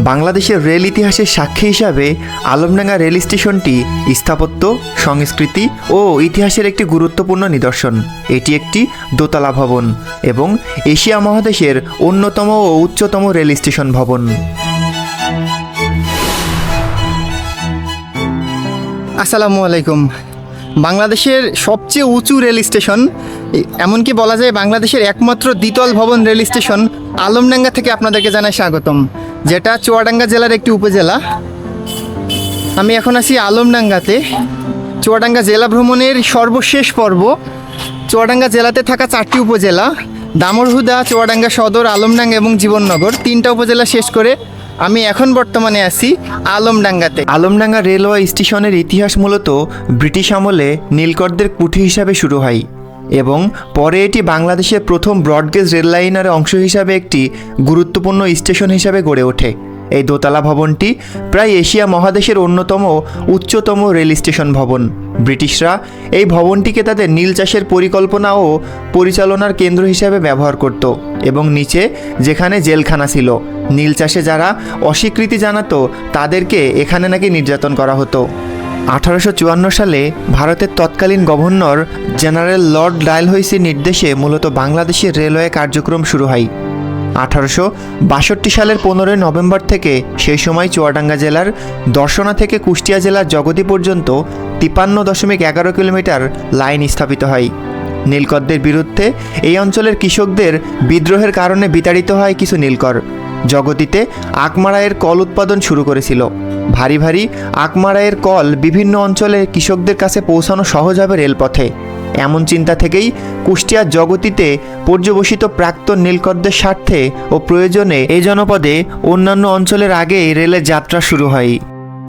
বাংলাদেশের রেল ইতিহাসের সাক্ষী হিসাবে আলমডাঙ্গা রেল স্টেশনটি স্থাপত্য, সংস্কৃতি ও ইতিহাসের একটি গুরুত্বপূর্ণ নিদর্শন। এটি একটি দোতলা ভবন এবং এশিয়া মহাদেশের অন্যতম ও উচ্চতম রেল স্টেশন ভবন। আসসালামু আলাইকুম। বাংলাদেশের সবচেয়ে উঁচু রেল স্টেশন, এমনকি বলা যায় বাংলাদেশের একমাত্র দ্বিতল ভবন রেল স্টেশন আলমডাঙ্গা থেকে আপনাদেরকে জানাই স্বাগতম, যেটা চুয়াডাঙ্গা জেলার একটি উপজেলা। আমি এখন আছি আলমডাঙ্গাতে। চুয়াডাঙ্গা জেলা ভ্রমণের সর্বশেষ পর্ব। চুয়াডাঙ্গা জেলাতে থাকা 4টি উপজেলা, দামুড়হুদা, চুয়াডাঙ্গা সদর, আলমডাঙ্গা এবং জীবননগর, 3টা উপজেলা শেষ করে আমি এখন বর্তমানে আছি আলমডাঙ্গাতে। আলমডাঙ্গা রেলওয়ে স্টেশনের ইতিহাস মূলত ব্রিটিশ আমলে নীলকরদের কুঠি হিসাবে শুরু হয় এবং পরে এটি বাংলাদেশের প্রথম ব্রডগেজ রেল লাইনের অংশ হিসাবে একটি গুরুত্বপূর্ণ স্টেশন হিসাবে গড়ে ওঠে। এই দোতলা ভবনটি প্রায় এশিয়া মহাদেশের অন্যতম উচ্চতম রেল স্টেশন ভবন। ব্রিটিশরা এই ভবনটিকে তাদের নীল চাষের পরিকল্পনা ও পরিচালনার কেন্দ্র হিসাবে ব্যবহার করত এবং নিচে যেখানে জেলখানা ছিল, নীল চাষে যারা অস্বীকৃতি জানাতো তাদেরকে এখানে নাকি নির্যাতন করা হতো। 1854 সালে ভারতের তৎকালীন গভর্নর জেনারেল লর্ড ডালহৌসির নির্দেশে মূলত বাংলাদেশের রেলওয়ে কার্যক্রম শুরু হয়। 1862 সালের 15 নভেম্বর থেকে সেই সময় চুয়াডাঙ্গা জেলার দর্শনা থেকে কুষ্টিয়া জেলার জগতি পর্যন্ত 53.11 কিলোমিটার লাইন স্থাপিত হয়। নীলকরদের বিরুদ্ধে এই অঞ্চলের কৃষকদের বিদ্রোহের কারণে বিতাড়িত হয় কিছু নীলকর। জগতিতে আখমারাইয়ের কল উৎপাদন শুরু করেছিল। ভারী ভারী আখমারাইয়ের কল বিভিন্ন অঞ্চলে কৃষকদের কাছে পৌঁছানো সহজ হবে রেলপথে। এমন চিন্তা থেকেই কুষ্টিয়ার জগতিতে পর্যবসিত প্রাক্তন নীলকরদের স্বার্থে ও প্রয়োজনে এই জনপদে অন্যান্য অঞ্চলের আগেই রেলের যাত্রা শুরু হয়।